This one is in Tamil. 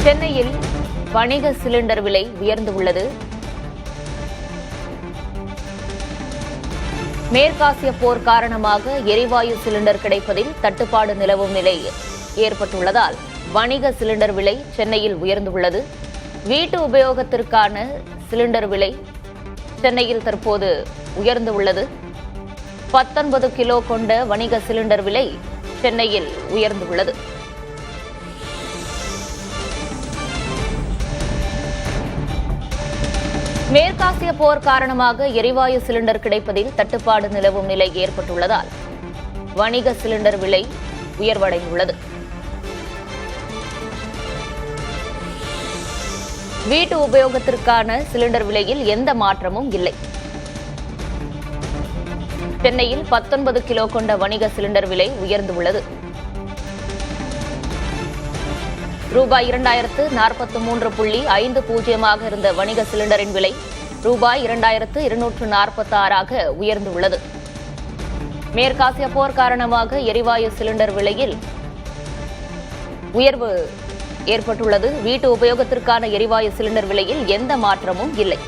சென்னையில் வணிக சிலிண்டர் விலை உயர்ந்துள்ளது. மேற்காசிய போர் காரணமாக எரிவாயு சிலிண்டர் கிடைப்பதில் தட்டுப்பாடு நிலவும் நிலை ஏற்பட்டுள்ளதால் வணிக சிலிண்டர் விலை சென்னையில் உயர்ந்துள்ளது. வீட்டு உபயோகத்திற்கான சிலிண்டர் விலை சென்னையில் தற்போது உயர்ந்துள்ளது. 19 கிலோ கொண்ட வணிக சிலிண்டர் விலை சென்னையில் உயர்ந்துள்ளது. மேற்காசிய போர் காரணமாக எரிவாயு சிலிண்டர் கிடைப்பதில் தட்டுப்பாடு நிலவும் நிலை ஏற்பட்டுள்ளதால் வணிக சிலிண்டர் விலை உயர்வடைந்துள்ளது. வீட்டு உபயோகத்திற்கான சிலிண்டர் விலையில் எந்த மாற்றமும் இல்லை. சென்னையில் 19 கிலோ கொண்ட வணிக சிலிண்டர் விலை உயர்ந்துள்ளது. ரூபாய் 2043.50 இருந்த வணிக சிலிண்டரின் விலை ரூபாய் 2246 உயர்ந்துள்ளது. மேற்காசிய போர் காரணமாக எரிவாயு சிலிண்டர் விலையில் உயர்வு ஏற்பட்டுள்ளது. வீட்டு உபயோகத்திற்கான எரிவாயு சிலிண்டர் விலையில் எந்த மாற்றமும் இல்லை.